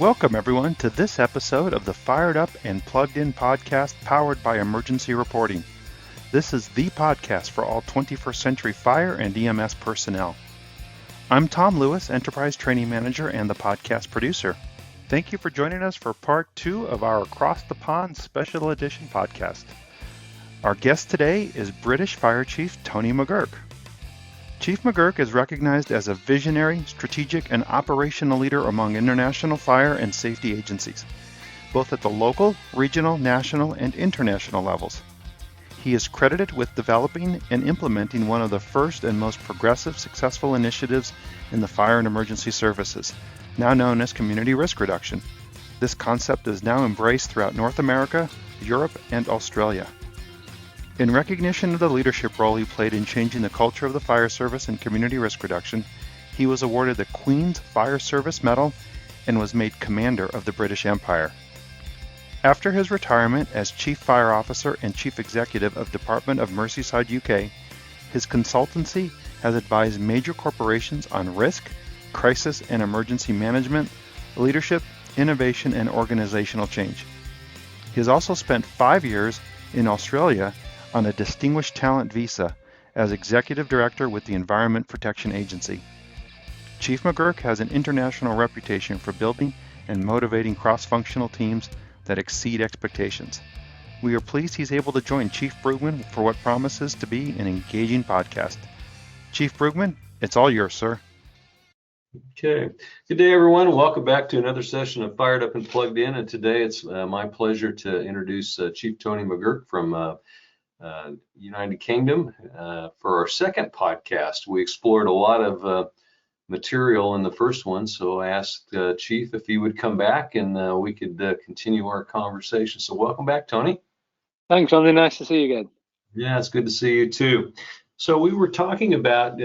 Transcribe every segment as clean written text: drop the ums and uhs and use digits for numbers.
Welcome, everyone, to this episode of the Fired Up and Plugged In podcast powered by Emergency Reporting. This is the podcast for all 21st century fire and EMS personnel. I'm Tom Lewis, Enterprise Training Manager and the podcast producer. Thank you for joining us for part 2 of our Across the Pond Special Edition podcast. Our guest today is British Fire Chief Tony McGuirk. Chief McGuirk is recognized as a visionary, strategic, and operational leader among international fire and safety agencies, both at the local, regional, national, and international levels. He is credited with developing and implementing one of the first and most progressive successful initiatives in the fire and emergency services, now known as community risk reduction. This concept is now embraced throughout North America, Europe, and Australia. In recognition of the leadership role he played in changing the culture of the fire service and community risk reduction, he was awarded the Queen's Fire Service Medal and was made Commander of the British Empire. After his retirement as Chief Fire Officer and Chief Executive of Department of Merseyside, UK, his consultancy has advised major corporations on risk, crisis and emergency management, leadership, innovation, and organizational change. He has also spent 5 years in Australia on a Distinguished Talent Visa as Executive Director with the Environment Protection Agency. Chief McGuirk has an international reputation for building and motivating cross-functional teams that exceed expectations. We are pleased he's able to join Chief Bruegman for what promises to be an engaging podcast. Chief Bruegman, it's all yours, sir. Okay. Good day, everyone. Welcome back to another session of Fired Up and Plugged In. And today it's my pleasure to introduce Chief Tony McGuirk from United Kingdom. For our second podcast, we explored a lot of material in the first one, so I asked Chief if he would come back and we could continue our conversation. So welcome back, Tony. Thanks, Andy. Nice to see you again. Yeah, it's good to see you too. So we were talking about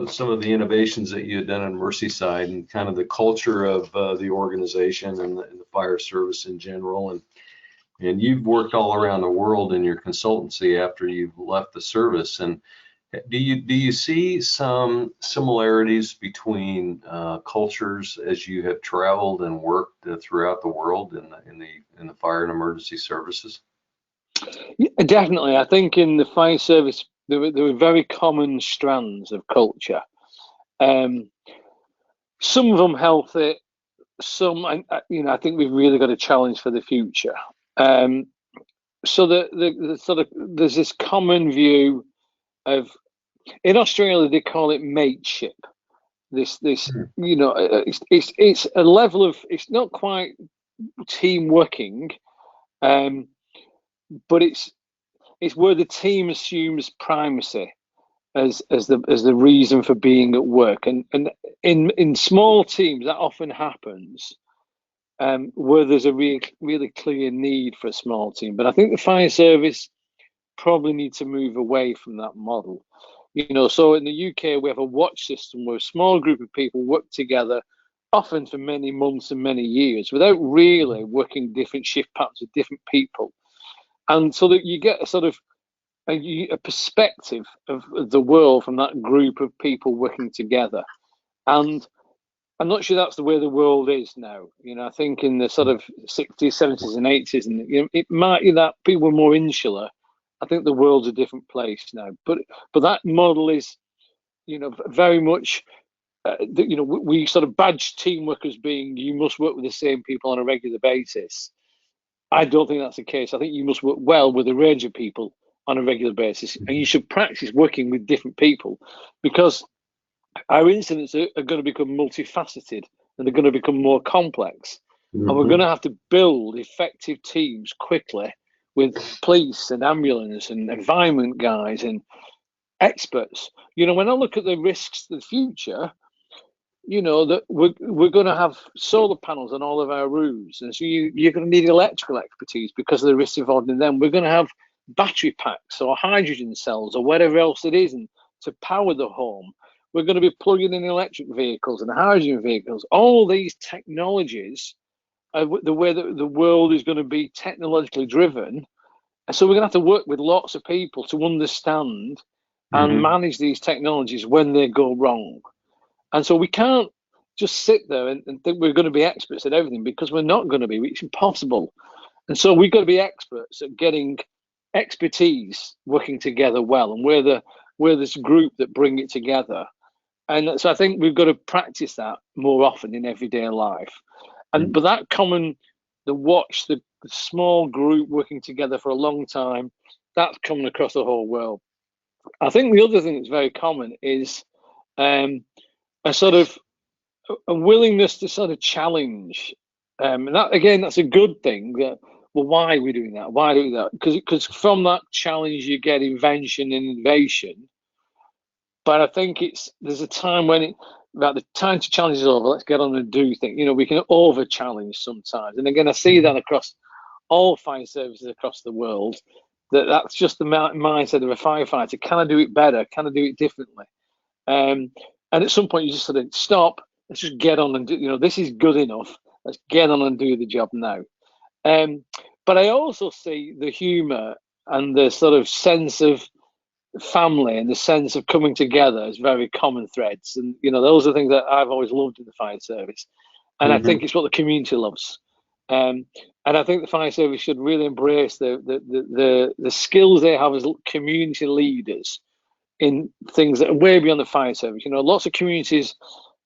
some of the innovations that you had done on Merseyside and kind of the culture of the organization and the fire service in general, and you've worked all around the world in your consultancy after you've left the service. And do you see some similarities between cultures as you have traveled and worked throughout the world in the fire and emergency services? Yeah, definitely. I think in the fire service there were very common strands of culture. Some of them healthy, some I think we've really got a challenge for the future. So there's this common view of, in Australia they call it mateship. This it's a level of, it's not quite team working, but it's where the team assumes primacy as the reason for being at work, and in small teams that often happens. Where there's a really clear need for a small team. But I think the fire service probably need to move away from that model. So in the UK, we have a watch system where a small group of people work together, often for many months and many years, without really working different shift patterns with different people. And so that you get a sort of a perspective of the world from that group of people working together. And I'm not sure that's the way the world is now. I think in the sort of 60s, 70s, and 80s, and it might be that people were more insular. I think the world's a different place now. But that model is, very much, we sort of badge teamwork as being you must work with the same people on a regular basis. I don't think that's the case. I think you must work well with a range of people on a regular basis, and you should practice working with different people, because our incidents are going to become multifaceted and they're going to become more complex. Mm-hmm. And we're going to have to build effective teams quickly with police and ambulance and environment guys and experts. When I look at the risks of the future, that we're going to have solar panels on all of our roofs. And so you're going to need electrical expertise because of the risks involved in them. We're going to have battery packs or hydrogen cells or whatever else it is to power the home. We're going to be plugging in electric vehicles and hydrogen vehicles. All these technologies, the way that the world is going to be technologically driven. And so we're going to have to work with lots of people to understand and manage these technologies when they go wrong. And so we can't just sit there and think we're going to be experts at everything, because we're not going to be. It's impossible. And so we've got to be experts at getting expertise working together well, and we're this group that bring it together. And so I think we've got to practice that more often in everyday life. And but that watch the small group working together for a long time, that's common across the whole world. I think the other thing that's very common is a sort of a willingness to sort of challenge. And that, again, that's a good thing. Well, why are we doing that? Why do that? Because from that challenge you get invention and innovation. But I think there's a time when the time to challenge is over. Let's get on and do things. We can over challenge sometimes. And again, I see that across all fire services across the world. That's just the mindset of a firefighter. Can I do it better? Can I do it differently? And at some point, you just sort of stop. Let's just get on and do. This is good enough. Let's get on and do the job now. But I also see the humour and the sort of sense of family and the sense of coming together as very common threads. And those are things that I've always loved in the fire service. And I think it's what the community loves. And I think the fire service should really embrace the skills they have as community leaders in things that are way beyond the fire service. Lots of communities,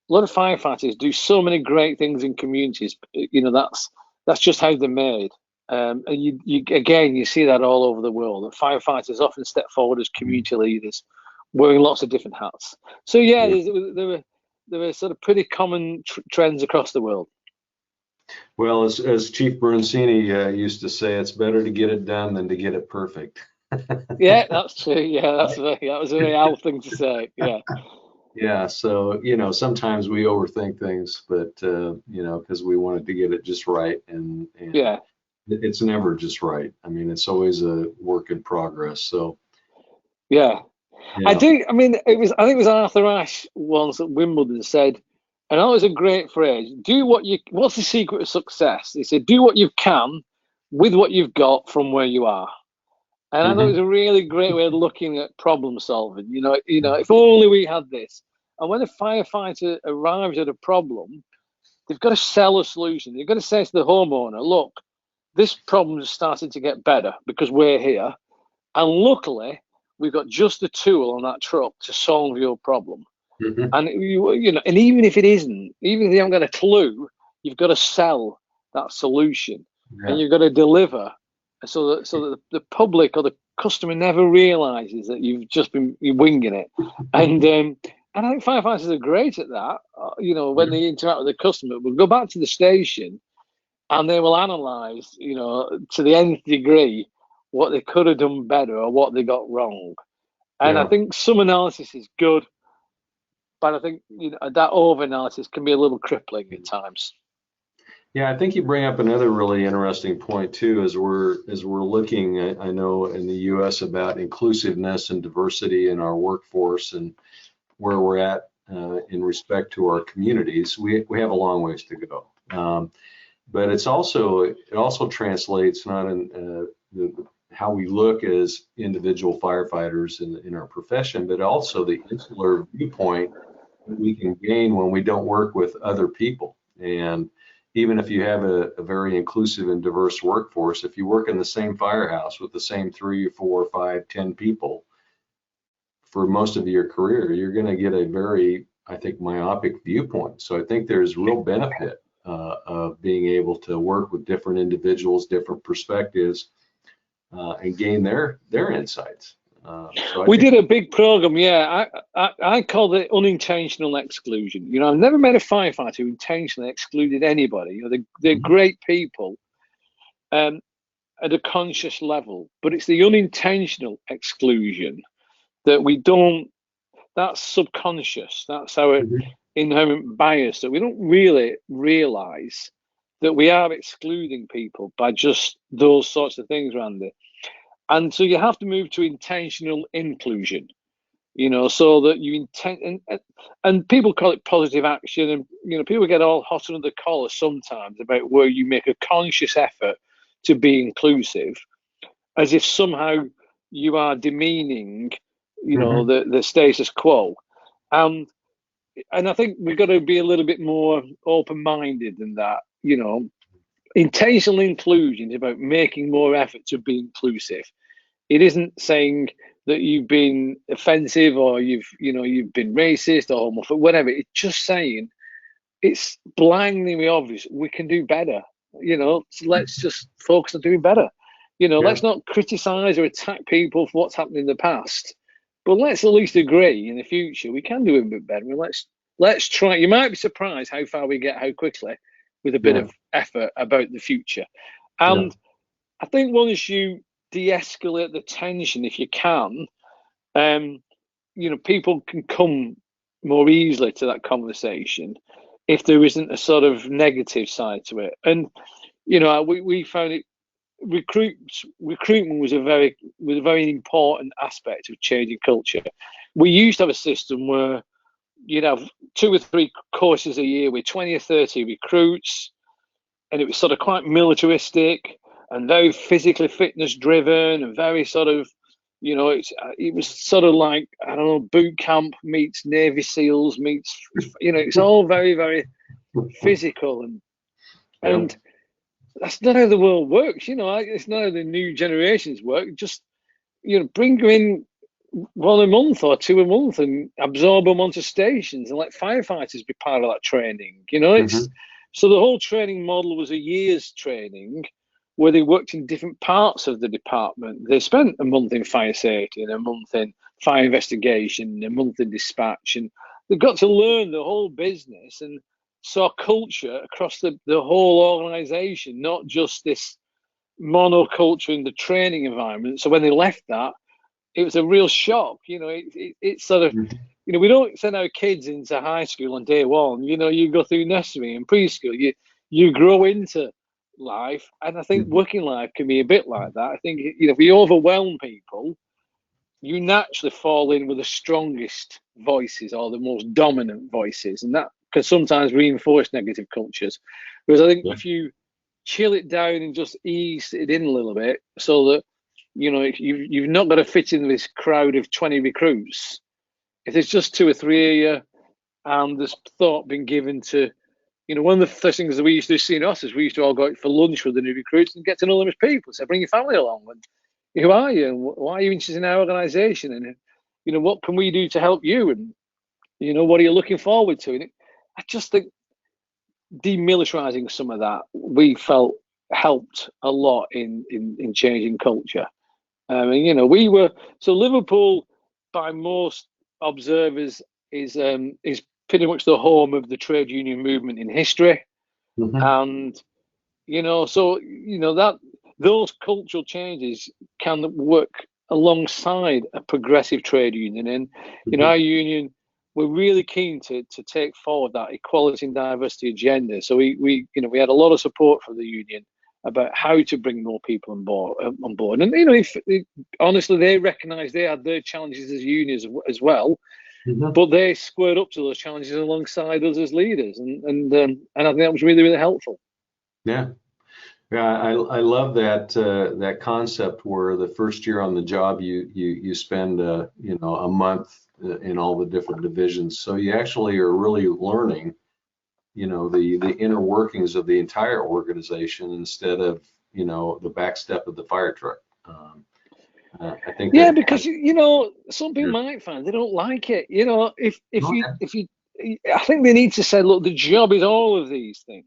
a lot of firefighters do so many great things in communities. That's just how they're made. And you see that all over the world. The firefighters often step forward as community leaders, wearing lots of different hats. So there were sort of pretty common trends across the world. Well, as Chief Bruegman used to say, it's better to get it done than to get it perfect. Yeah, that's true. Yeah, that was a very old thing to say. Yeah. Yeah. So, sometimes we overthink things, but, because we wanted to get it just right. And yeah, it's never just right. I mean, it's always a work in progress. So, yeah. I think it was Arthur Ashe once at Wimbledon said, and that was a great phrase, what's the secret of success? He said, do what you can with what you've got from where you are. And I thought it was a really great way of looking at problem solving. If only we had this. And when a firefighter arrives at a problem, they've got to sell a solution. They've got to say to the homeowner, look, this problem is starting to get better because we're here. And luckily, we've got just the tool on that truck to solve your problem. And and even if it isn't, even if they haven't got a clue, you've got to sell that solution, and you've got to deliver, so that the public or the customer never realizes that you've just been winging it. And I think firefighters are great at that. When they interact with the customer, we'll go back to the station, and they will analyze, to the nth degree, what they could have done better or what they got wrong. And I think some analysis is good. But I think that over-analysis can be a little crippling at times. Yeah, I think you bring up another really interesting point too, as we're looking, I know in the U.S. about inclusiveness and diversity in our workforce and where we're at in respect to our communities. We have a long ways to go, but it also translates not in how we look as individual firefighters in our profession, but also the insular viewpoint we can gain when we don't work with other people. And even if you have a very inclusive and diverse workforce, if you work in the same firehouse with the same 3, 4, 5, 10 people for most of your career, you're going to get a very, I think, myopic viewpoint. So I think there's real benefit of being able to work with different individuals, different perspectives, and gain their insights. We did a big program, I called it unintentional exclusion. I've never met a firefighter who intentionally excluded anybody. They're great people at a conscious level, but it's the unintentional exclusion that we don't. That's subconscious. That's our inherent bias, that we don't really realize that we are excluding people by just those sorts of things, Randy. And so you have to move to intentional inclusion, so that you intend, and people call it positive action, and people get all hot under the collar sometimes about where you make a conscious effort to be inclusive, as if somehow you are demeaning, the status quo. And and I think we've got to be a little bit more open-minded than that. Intentional inclusion is about making more effort to be inclusive. It isn't saying that you've been offensive or you've been racist or homophobic, whatever. It's just saying, it's blindingly obvious we can do better. So let's just focus on doing better. Let's not criticize or attack people for what's happened in the past, but let's at least agree in the future we can do a bit better. Let's try. You might be surprised how far we get, how quickly, with a bit of effort about the future. And I think once you de-escalate the tension, if you can, people can come more easily to that conversation if there isn't a sort of negative side to it. And we found it. Recruitment was a very important aspect of changing culture. We used to have a system where you'd have 2 or 3 courses a year with 20 or 30 recruits, and it was sort of quite militaristic and very physically fitness driven and very sort of, it was sort of like, I don't know, boot camp meets Navy SEALs meets, it's all very, very physical and that's not how the world works. It's not how the new generations work. Just, bring them in 1 a month or 2 a month and absorb them onto stations and let firefighters be part of that training. So the whole training model was a year's training where they worked in different parts of the department. They spent a month in fire safety and a month in fire investigation, a month in dispatch, and they got to learn the whole business and saw culture across the whole organization, not just this monoculture in the training environment. So when they left that, it was a real shock. It's sort of, we don't send our kids into high school on day one. You go through nursery and preschool, you grow into life. And I think working life can be a bit like that. I think, if we overwhelm people, you naturally fall in with the strongest voices or the most dominant voices. And that can sometimes reinforce negative cultures. Whereas I think if you chill it down and just ease it in a little bit, so that you've not got to fit in this crowd of 20 recruits. If there's just 2 or 3 of you, and there's thought being given to, one of the first things that we used to see in us is we used to all go out for lunch with the new recruits and get to know them as people. So bring your family along, and who are you, and why are you interested in our organisation, and what can we do to help you, and what are you looking forward to? And I just think demilitarizing some of that, we felt, helped a lot in changing culture. We were, so Liverpool, by most observers, is pretty much the home of the trade union movement in history. And that those cultural changes can work alongside a progressive trade union. And our union, we're really keen to take forward that equality and diversity agenda. So we had a lot of support from the union about how to bring more people on board. And honestly, they recognise they had their challenges as unions as well, but they squared up to those challenges alongside us as leaders, and I think that was really, really helpful. Yeah, I love that concept where the first year on the job you spend a month in all the different divisions, so you actually are really learning the inner workings of the entire organization instead of the back step of the fire truck. I think because some people might find they don't like it. If you I think they need to say, look, the job is all of these things.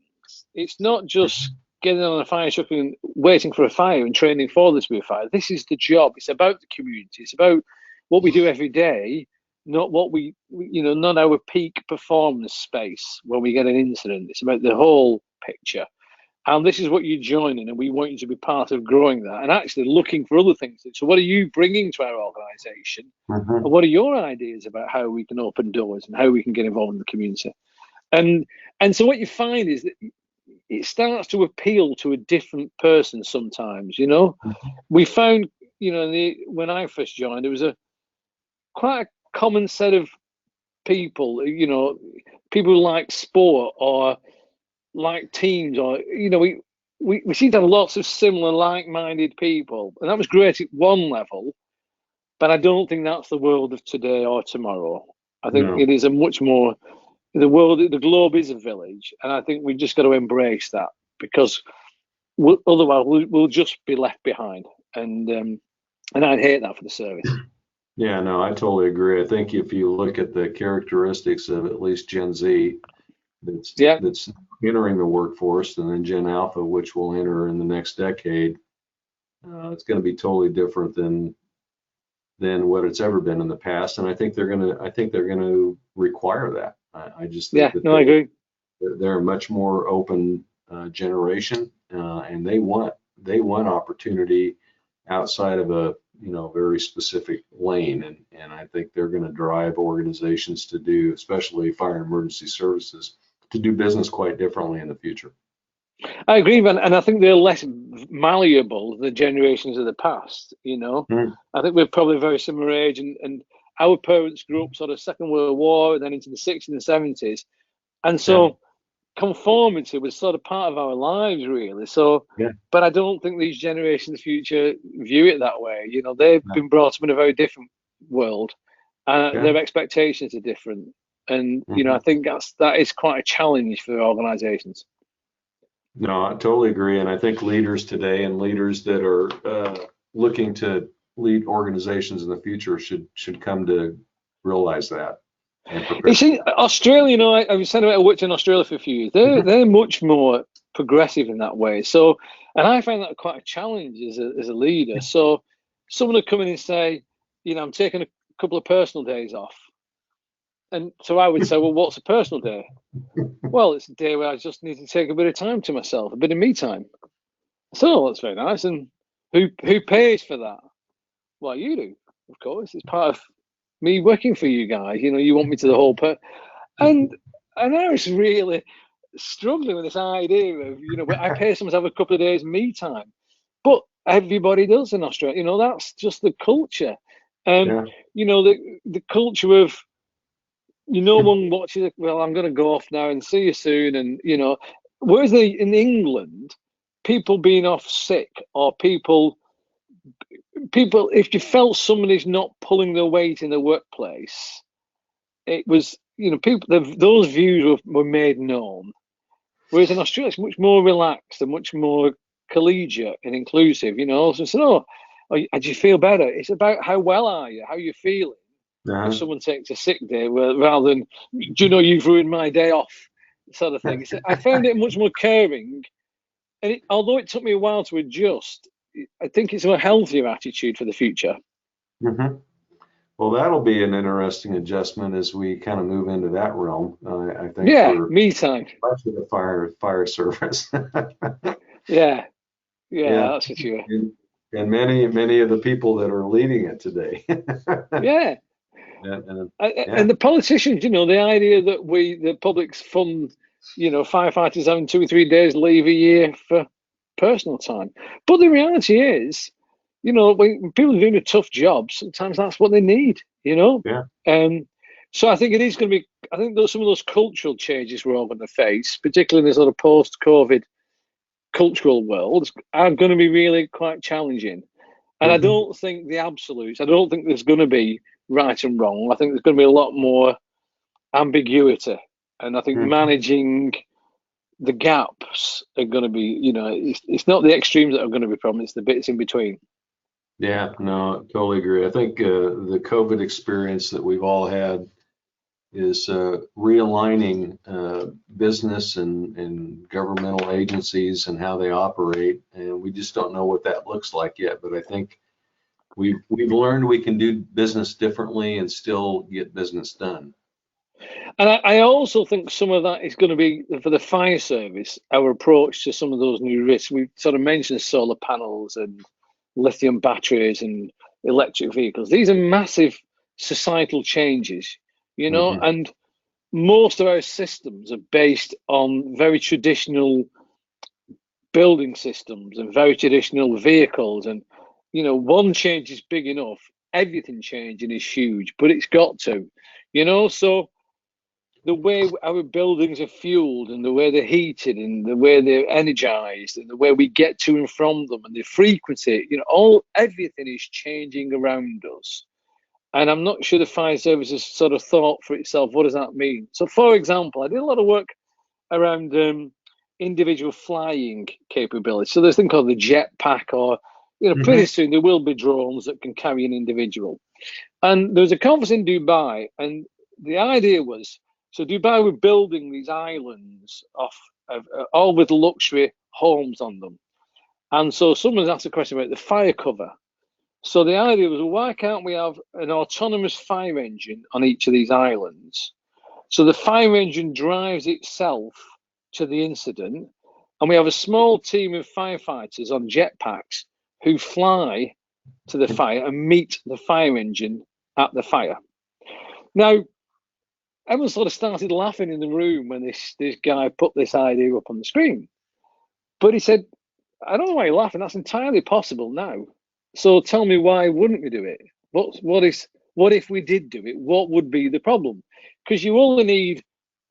It's not just getting on a fire truck and waiting for a fire and training for this to be a fire. This is the job. It's about the community. It's about what we do every day, not what not our peak performance space when we get an incident. It's about the whole picture. And this is what you're joining, and we want you to be part of growing that and actually looking for other things. So what are you bringing to our organisation? And what are your ideas about how we can open doors and how we can get involved in the community? And so what you find is that it starts to appeal to a different person sometimes. We found, when I first joined, there was quite a common set of people, people who like sport or like teams, or we seem to have lots of similar like-minded people, and that was great at one level, but I don't think that's the world of today or tomorrow. I think it is a much more the world, the globe is a village, and I think we've just got to embrace that, because otherwise we'll just be left behind, and I'd hate that for the service. Yeah, no, I totally agree. I think if you look at the characteristics of at least Gen Z that's entering the workforce, and then Gen Alpha, which will enter in the next decade, it's going to be totally different than what it's ever been in the past. And I think they're going to require that. I just think I agree. They're a much more open generation, and they want opportunity outside of a very specific lane, and I think they're going to drive organizations to do, especially fire and emergency services, to do business quite differently in the future. I agree, man, and I think they're less malleable than the generations of the past. I think we're probably very similar age, and our parents grew up sort of Second World War, and then into the 60s and 70s, and so conformity was sort of part of our lives, really. So, but I don't think these generations future view it that way. They've been brought up in a very different world, and their expectations are different, and I think that is quite a challenge for organizations. No, I totally agree. And I think leaders today and leaders that are looking to lead organizations in the future should come to realize that. You see, Australia, I was saying about I worked in Australia for a few years. They're much more progressive in that way. So, and I find that quite a challenge as a leader. So, someone would come in and say, I'm taking a couple of personal days off. And so I would say, well, what's a personal day? Well, it's a day where I just need to take a bit of time to myself, a bit of me time. So that's very nice. And who pays for that? Well, you do, of course. It's part of me working for you guys. You want me to the whole and I was really struggling with this idea of, I pay someone to have a couple of days me time. But everybody does in Australia. That's just the culture. The culture of, no one watches it. Well, I'm going to go off now and see you soon. And, whereas in England, people being off sick, or people, if you felt somebody's not pulling their weight in the workplace, it was, those views were made known. Whereas in Australia, it's much more relaxed and much more collegiate and inclusive. So do you feel better? It's about how well are you, how you're feeling. If someone takes a sick day, rather than, you've ruined my day off, sort of thing. So I found it much more caring, and although it took me a while to adjust, I think it's a healthier attitude for the future. Mm-hmm. Well, that'll be an interesting adjustment as we kind of move into that realm. I think. Me time. Especially the fire service. Yeah, that's for sure. And many of the people that are leading it today. Yeah. And the politicians, the idea that the public's fund, firefighters having 2 or 3 days leave a year for personal time. But the reality is, when people are doing a tough job, sometimes that's what they need, So I think it is going to be, I think some of those cultural changes we're all going to face, particularly in this sort of post-COVID cultural world, are going to be really quite challenging. And I don't think the absolutes, I don't think there's going to be right and wrong. I think there's going to be a lot more ambiguity, and I think managing the gaps are going to be, it's not the extremes that are going to be a problem, it's the bits in between. Yeah, no, totally agree. I think the COVID experience that we've all had is realigning business and governmental agencies and how they operate, and we just don't know what that looks like yet. But I think we've learned we can do business differently and still get business done. And I also think some of that is going to be, for the fire service, our approach to some of those new risks. We sort of mentioned solar panels and lithium batteries and electric vehicles. These are massive societal changes, and most of our systems are based on very traditional building systems and very traditional vehicles. And, one change is big enough, everything changing is huge, but it's got to, so the way our buildings are fueled and the way they're heated and the way they're energized and the way we get to and from them and the frequency, everything is changing around us. And I'm not sure the fire service has sort of thought for itself, what does that mean? So, for example, I did a lot of work around individual flying capability. So there's a thing called the jetpack, or pretty soon there will be drones that can carry an individual. And there was a conference in Dubai, and the idea was, so Dubai were building these islands all with luxury homes on them. And so someone's asked a question about the fire cover. So the idea was, well, why can't we have an autonomous fire engine on each of these islands? So the fire engine drives itself to the incident, and we have a small team of firefighters on jetpacks who fly to the fire and meet the fire engine at the fire. Now, everyone sort of started laughing in the room when this guy put this idea up on the screen. But he said, I don't know why you're laughing. That's entirely possible now. So tell me, why wouldn't we do it? What if we did do it? What would be the problem? Because you only need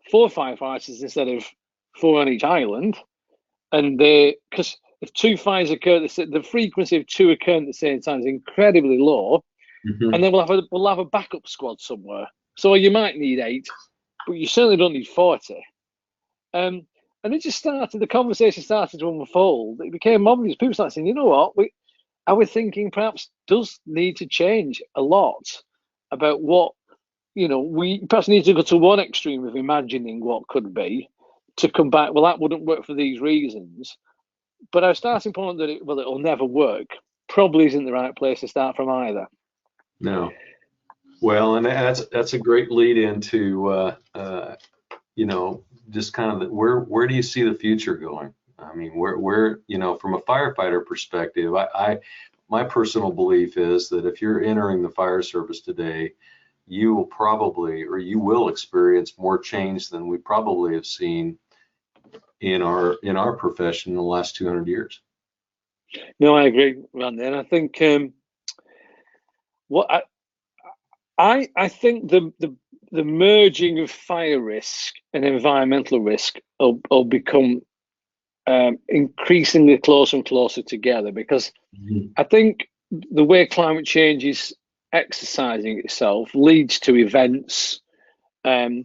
4 firefighters instead of 4 on each island, and because if 2 fires occur, the frequency of 2 occurring at the same time is incredibly low, and then we'll have a backup squad somewhere. So you might need 8, but you certainly don't need 40. And the conversation started to unfold. It became obvious. People started saying, you know what, our thinking perhaps does need to change a lot about what, we perhaps need to go to one extreme of imagining what could be to come back, well, that wouldn't work for these reasons. But our starting point that it'll never work probably isn't the right place to start from either. No. Well, and that's a great lead into, just kind of where do you see the future going? I mean, where from a firefighter perspective, my personal belief is that if you're entering the fire service today, you will experience more change than we probably have seen in our profession in the last 200 years. No, I agree, Randy, and I think I think the merging of fire risk and environmental risk will become increasingly closer and closer together, because I think the way climate change is exercising itself leads to events, whether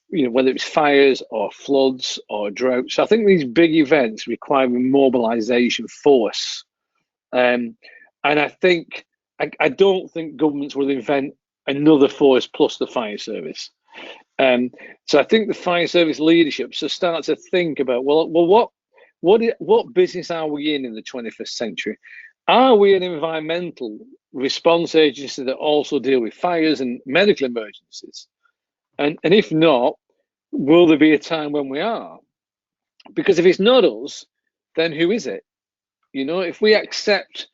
it's fires or floods or droughts. So I think these big events require mobilization force, and I don't think governments will invent another force plus the fire service. So I think the fire service leadership should start to think about, what business are we in the 21st century? Are we an environmental response agency that also deal with fires and medical emergencies? And if not, will there be a time when we are? Because if it's not us, then who is it? If we accept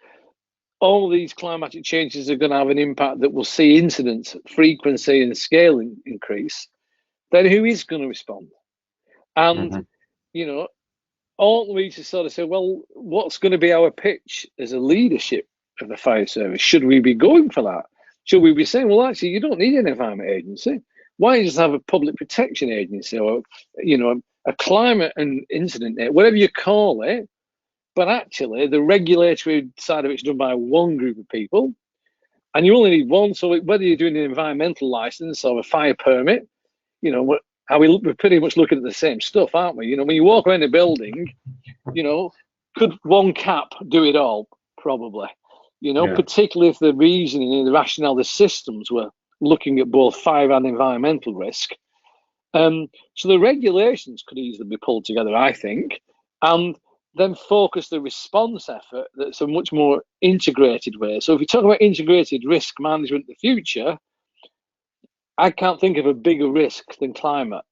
all these climatic changes are going to have an impact that will see incidence frequency and scale increase, then who is going to respond? And, aren't we to sort of say, well, what's going to be our pitch as a leadership of the fire service? Should we be going for that? Should we be saying, well, actually, you don't need an environment agency. Why don't you just have a public protection agency, or, a climate and incident, whatever you call it? But actually, the regulatory side of it's done by one group of people, and you only need one. So whether you're doing an environmental license or a fire permit, we're pretty much looking at the same stuff, aren't we? When you walk around a building, could one cap do it all? Probably. Particularly if the reasoning and the rationale, the systems were looking at both fire and environmental risk. So the regulations could easily be pulled together, I think, and then focus the response effort that's a much more integrated way. So if you talk about integrated risk management in the future, I can't think of a bigger risk than climate.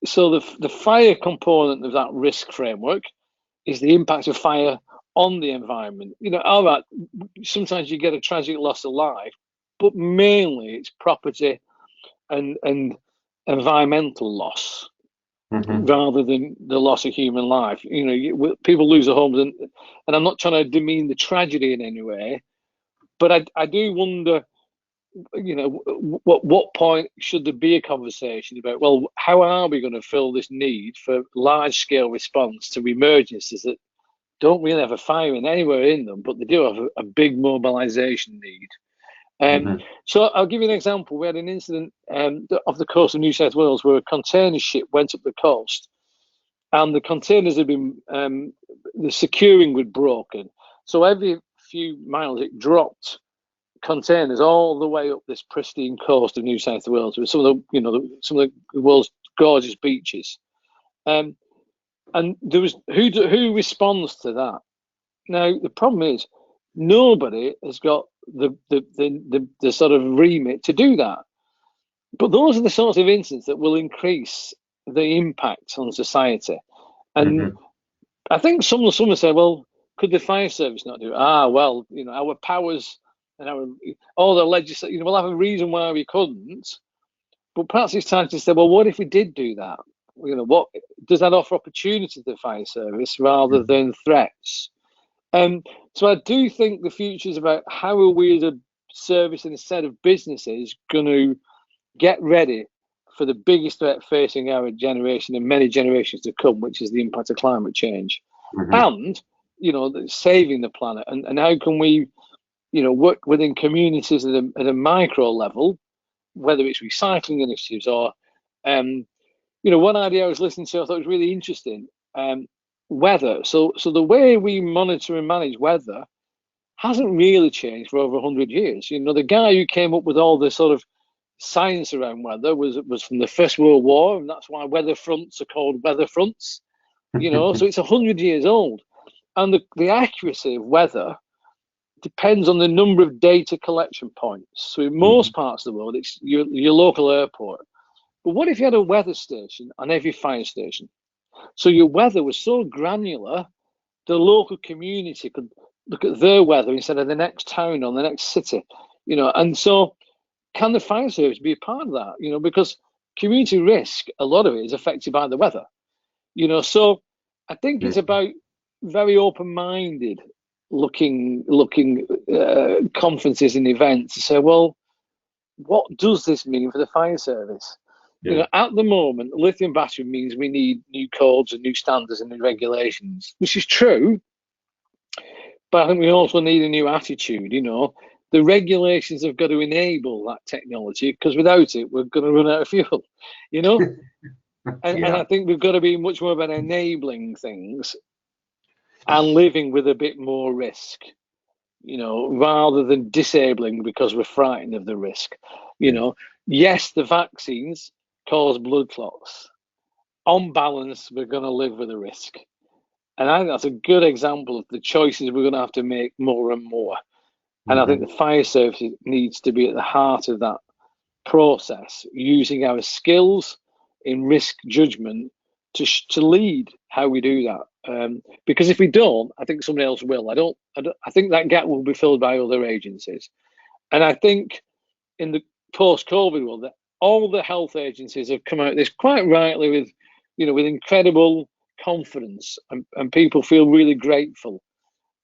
So the fire component of that risk framework is the impact of fire on the environment. All right, sometimes you get a tragic loss of life, but mainly it's property and environmental loss. Rather than the loss of human life. People lose their homes, and I'm not trying to demean the tragedy in any way, but I do wonder, what point should there be a conversation about, well, how are we going to fill this need for large-scale response to emergencies that don't really have a fire in anywhere in them, but they do have a big mobilization need? So I'll give you an example. We had an incident off the coast of New South Wales where a container ship went up the coast, and the containers had been the securing was broken. So every few miles it dropped containers all the way up this pristine coast of New South Wales with some of the world's gorgeous beaches. And there was who responds to that? Now the problem is nobody has got the sort of remit to do that. But those are the sorts of incidents that will increase the impact on society. And I think someone say, well, could the fire service not do it? Well, our powers and all the legislation, we'll have a reason why we couldn't. But perhaps it's time to say, well, what if we did do that? What does that offer opportunity to the fire service rather than threats? So I do think the future is about how are we as a service and a set of businesses going to get ready for the biggest threat facing our generation and many generations to come, which is the impact of climate change, and saving the planet. And how can we, work within communities at a micro level, whether it's recycling initiatives or, one idea I was listening to I thought was really interesting. Weather. So the way we monitor and manage weather hasn't really changed for over 100 years. The guy who came up with all the sort of science around weather was from the First World War, and that's why weather fronts are called weather fronts. So it's 100 years old, and the accuracy of weather depends on the number of data collection points. So in most parts of the world, it's your local airport. But what if you had a weather station on every fire station? So your weather was so granular, the local community could look at their weather instead of the next town or the next city, and so can the fire service be a part of that? Because community risk, a lot of it is affected by the weather, so I think it's about very open-minded looking conferences and events to say, well, what does this mean for the fire service? At the moment, lithium battery means we need new codes and new standards and new regulations, which is true. But I think we also need a new attitude. The regulations have got to enable that technology, because without it, we're going to run out of fuel. And I think we've got to be much more about enabling things and living with a bit more risk, rather than disabling because we're frightened of the risk. Yes, the vaccines cause blood clots. On balance, we're going to live with a risk. And I think that's a good example of the choices we're going to have to make more and more. And I think the fire service needs to be at the heart of that process, using our skills in risk judgment to lead how we do that. Because if we don't, I think somebody else will. I think that gap will be filled by other agencies. And I think in the post-COVID world, that all the health agencies have come out this quite rightly with incredible confidence, and people feel really grateful.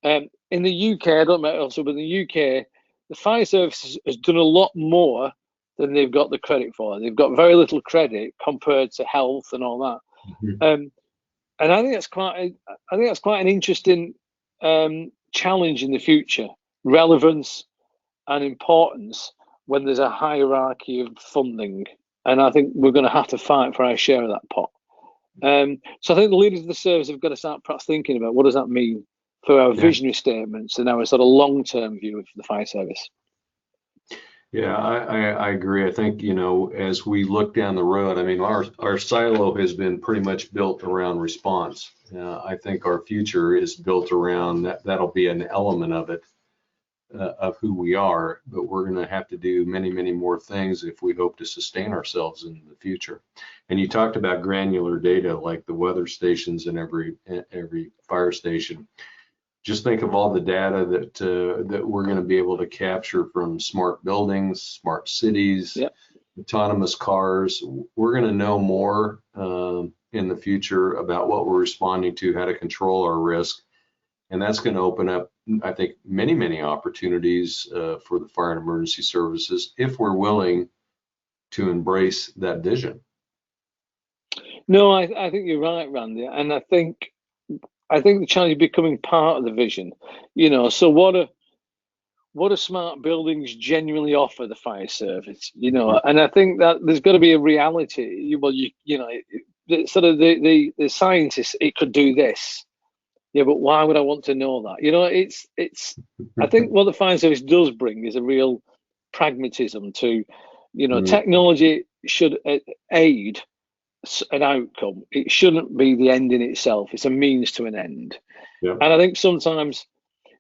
In the UK, I don't know also, but in the UK, the fire service has done a lot more than they've got the credit for. They've got very little credit compared to health and all that. And I think that's quite an interesting challenge in the future, relevance and importance when there's a hierarchy of funding. And I think we're going to have to fight for our share of that pot. So I think the leaders of the service have got to start perhaps thinking about what does that mean for our visionary statements and our sort of long-term view of the fire service. Yeah, I agree. I think, as we look down the road, I mean, our silo has been pretty much built around response. I think our future is built around that'll be an element of it, of who we are, but we're going to have to do many, many more things if we hope to sustain ourselves in the future. And you talked about granular data like the weather stations in every fire station. Just think of all the data that we're going to be able to capture from smart buildings, smart cities, autonomous cars. We're going to know more in the future about what we're responding to, how to control our risk. And that's going to open up, I think, many, many opportunities for the fire and emergency services if we're willing to embrace that vision. No, I think you're right, Randy. And I think the challenge is becoming part of the vision. So what what do smart buildings genuinely offer the fire service? And I think that there's got to be a reality. Well, sort of the scientists, it could do this. Yeah, but why would I want to know that? It's. I think what the fire service does bring is a real pragmatism to, technology should aid an outcome. It shouldn't be the end in itself. It's a means to an end. Yep. And I think sometimes.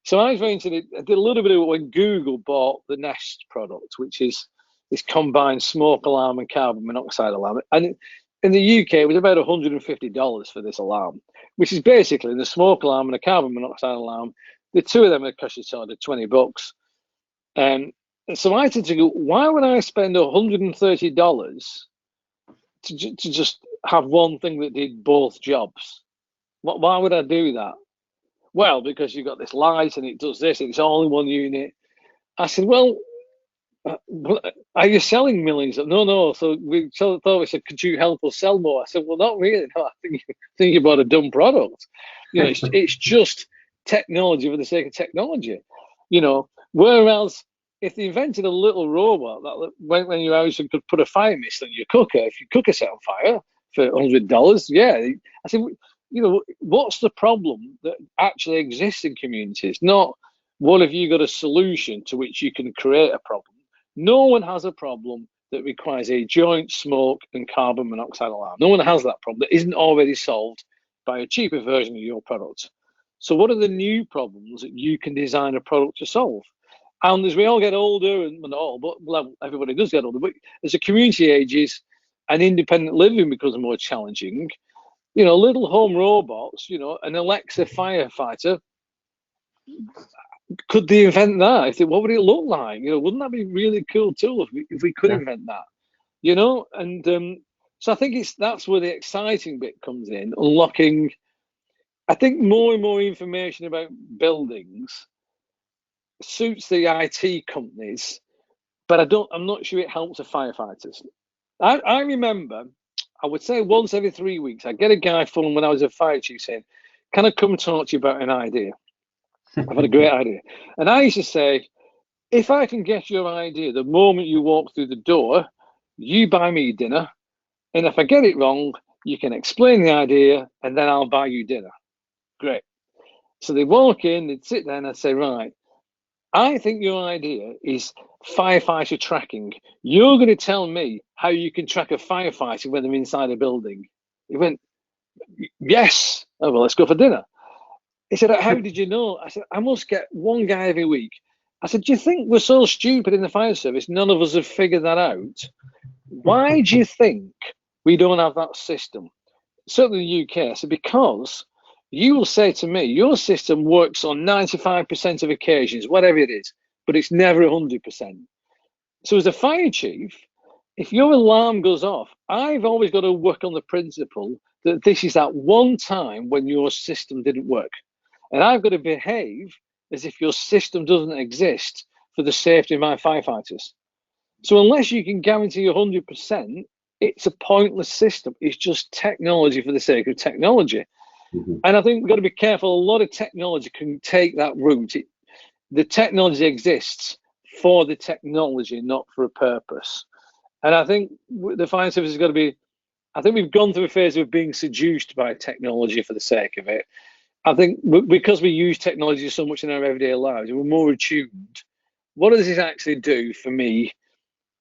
So I was very interested. I did a little bit of it when Google bought the Nest product, which is this combined smoke alarm and carbon monoxide alarm. And in the UK, it was about $150 for this alarm, which is basically the smoke alarm and a carbon monoxide alarm. The two of them are cost you sort of $20. And so I said to go, why would I spend $130 to just have one thing that did both jobs? Why would I do that? Well, because you've got this light and it does this, and it's all in one unit. I said, well, are you selling millions? No. So we thought we said, could you help us sell more? I said, well, not really. No, I think you bought a dumb product. It's just technology for the sake of technology. Whereas if they invented a little robot that when you're out and could put a fire mist on your cooker, if your cooker set on fire for $100, yeah. I said, what's the problem that actually exists in communities? Not what have you got a solution to which you can create a problem. No one has a problem that requires a joint smoke and carbon monoxide alarm. No one has that problem that isn't already solved by a cheaper version of your product. So what are the new problems that you can design a product to solve? And as we all get older, and not all, but everybody does get older, but as the community ages and independent living becomes more challenging, little home robots, an Alexa firefighter, could they invent that? What would it look like? Wouldn't that be really cool too if we could invent that? And so I think that's where the exciting bit comes in, unlocking. I think more and more information about buildings suits the IT companies, but I'm not sure it helps the firefighters. I remember, I would say once every 3 weeks, I'd get a guy from when I was a fire chief saying, can I come and talk to you about an idea? I've had a great idea. And I used to say, if I can get your idea the moment you walk through the door, you buy me dinner. And if I get it wrong, you can explain the idea and then I'll buy you dinner. Great. So they walk in, they'd sit there and I'd say, right, I think your idea is firefighter tracking. You're going to tell me how you can track a firefighter when they're inside a building. He went, yes. Oh, well, let's go for dinner. He said, how did you know? I said, I must get one guy every week. I said, do you think we're so stupid in the fire service? None of us have figured that out. Why do you think we don't have that system? Certainly in the UK. I said, because you will say to me, your system works on 95% of occasions, whatever it is, but it's never 100%. So as a fire chief, if your alarm goes off, I've always got to work on the principle that this is that one time when your system didn't work. And I've got to behave as if your system doesn't exist for the safety of my firefighters. So unless you can guarantee 100%, it's a pointless system. It's just technology for the sake of technology. Mm-hmm. And I think we've got to be careful. A lot of technology can take that route. The technology exists for the technology, not for a purpose. And I think the fire service has got to be, I think we've gone through a phase of being seduced by technology for the sake of it. I think because we use technology so much in our everyday lives, we're more attuned. What does this actually do for me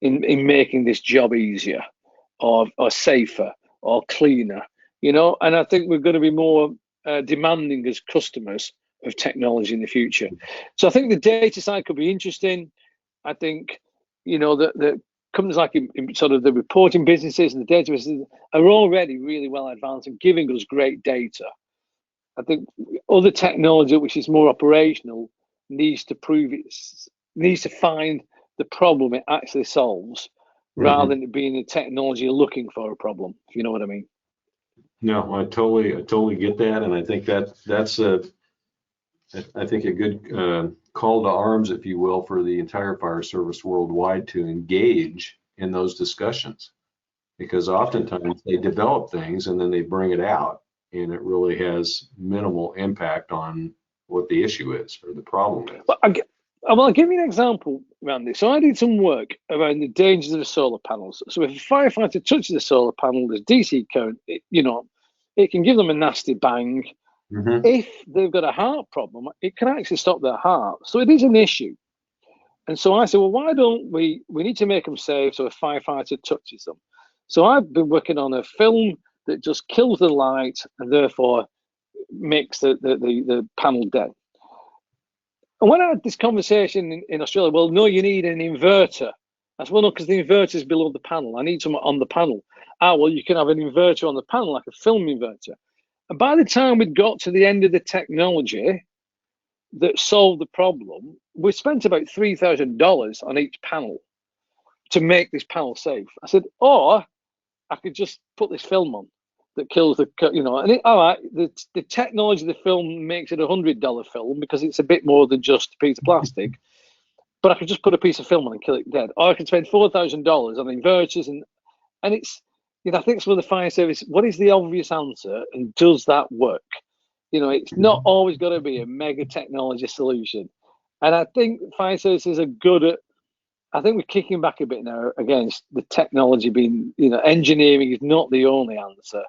in making this job easier or safer or cleaner? And I think we're going to be more demanding as customers of technology in the future. So I think the data side could be interesting. I think, the companies like in sort of the reporting businesses and the data businesses are already really well advanced and giving us great data. I think other technology, which is more operational, needs to find the problem it actually solves, rather than it being a technology looking for a problem, if you know what I mean. No, I totally get that, and I think that's a good call to arms, if you will, for the entire fire service worldwide to engage in those discussions, because oftentimes they develop things and then they bring it out, and it really has minimal impact on what the issue is or the problem is. Well, Well, I'll give you an example, Randy. So I did some work around the dangers of the solar panels. So if a firefighter touches the solar panel, there's DC current, it can give them a nasty bang. Mm-hmm. If they've got a heart problem, it can actually stop their heart. So it is an issue. And so I said, well, why don't we need to make them safe so a firefighter touches them. So I've been working on a film that just kills the light and therefore makes the panel dead. And when I had this conversation in Australia, well, no, you need an inverter. I said, well, no, because the inverter is below the panel. I need someone on the panel. Well, you can have an inverter on the panel, like a film inverter. And by the time we'd got to the end of the technology that solved the problem, we spent about $3,000 on each panel to make this panel safe. I said, or I could just put this film on that kills all right, the technology of the film makes it $100 film because it's a bit more than just a piece of plastic, but I could just put a piece of film on and kill it dead. Or I could spend $4,000 on inverters and it's, I think it's for the fire service, what is the obvious answer and does that work? It's not always got to be a mega technology solution. And I think fire services are good at, I think we're kicking back a bit now against the technology being, engineering is not the only answer.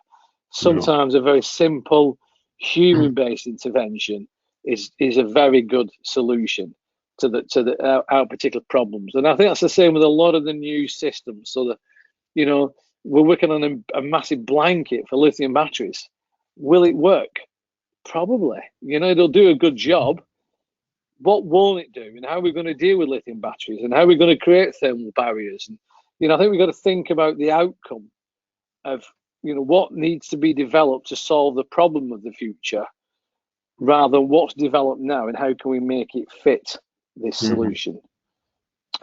Sometimes a very simple human-based intervention is a very good solution to our particular problems. And I think that's the same with a lot of the new systems. So that, we're working on a massive blanket for lithium batteries. Will it work? Probably. It'll do a good job. What won't it do? And how are we going to deal with lithium batteries? And how are we going to create thermal barriers? And I think we've got to think about the outcome of what needs to be developed to solve the problem of the future, rather than what's developed now and how can we make it fit this solution.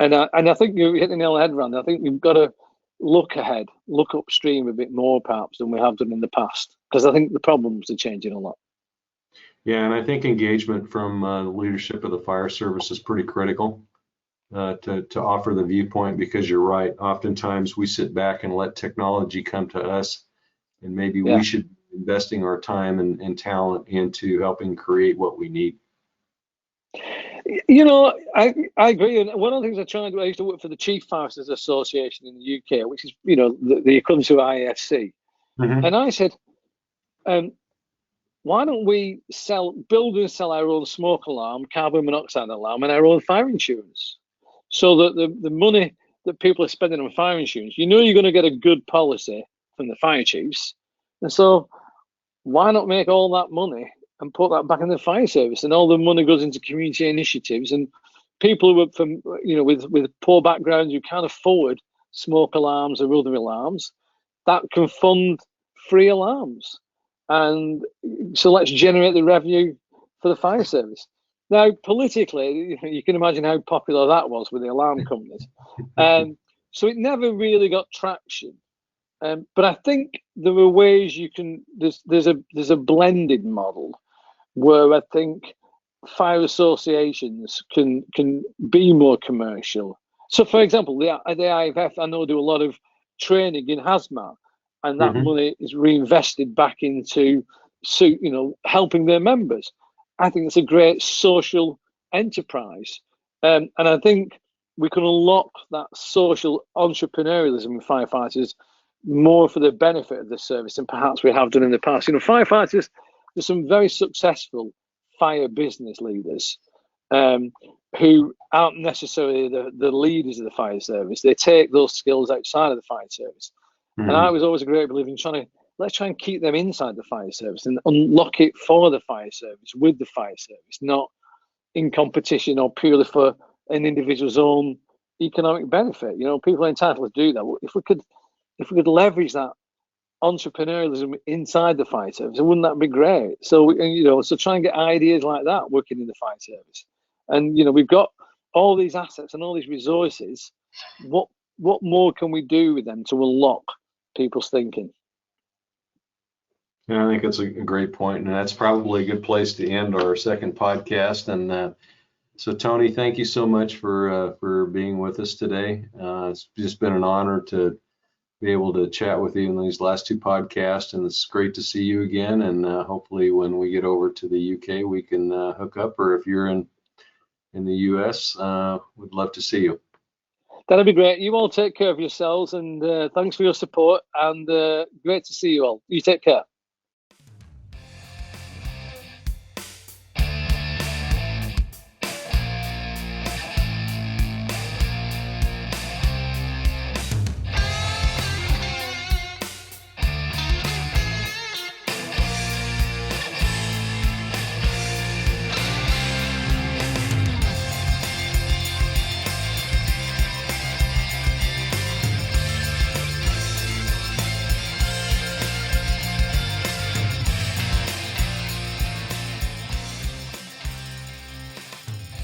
And I think you hit the nail on the head, Randy. I think we've got to look ahead, look upstream a bit more perhaps than we have done in the past, because I think the problems are changing a lot. Yeah, and I think engagement from the leadership of the fire service is pretty critical to offer the viewpoint, because you're right. Oftentimes we sit back and let technology come to us, and maybe we should be investing our time and talent into helping create what we need. I agree. And one of the things I used to work for the Chief Fires Association in the UK, which is, the equivalent to IFC. And I said, why don't we build and sell our own smoke alarm, carbon monoxide alarm, and our own fire insurance? So that the money that people are spending on fire insurance, you're going to get a good policy from the fire chiefs. And so why not make all that money and put that back in the fire service? And all the money goes into community initiatives, and people who are from, with poor backgrounds who can't afford smoke alarms or other alarms, that can fund free alarms. And so let's generate the revenue for the fire service. Now, politically, you can imagine how popular that was with the alarm companies. So it never really got traction. But I think there are ways you can. There's a blended model where I think fire associations can be more commercial. So, for example, the IFF, I know, do a lot of training in hazmat, and that money is reinvested back into helping their members. I think it's a great social enterprise, and I think we can unlock that social entrepreneurialism in firefighters more for the benefit of the service than perhaps we have done in the past. Firefighters, there's some very successful fire business leaders who aren't necessarily the leaders of the fire service. They take those skills outside of the fire service. And I was always a great believer in let's try and keep them inside the fire service and unlock it for the fire service, with the fire service, not in competition or purely for an individual's own economic benefit. People are entitled to do that. If we could leverage that entrepreneurialism inside the fire service, wouldn't that be great? So, so try and get ideas like that working in the fire service. And, we've got all these assets and all these resources. What more can we do with them to unlock people's thinking? Yeah, I think that's a great point, and that's probably a good place to end our second podcast. And so, Tony, thank you so much for being with us today. It's just been an honor to be able to chat with you in these last two podcasts, and it's great to see you again. And hopefully, when we get over to the UK, we can hook up, or if you're in in the U.S., we'd love to see you. That'd be great. You all take care of yourselves, and thanks for your support, and great to see you all. You take care.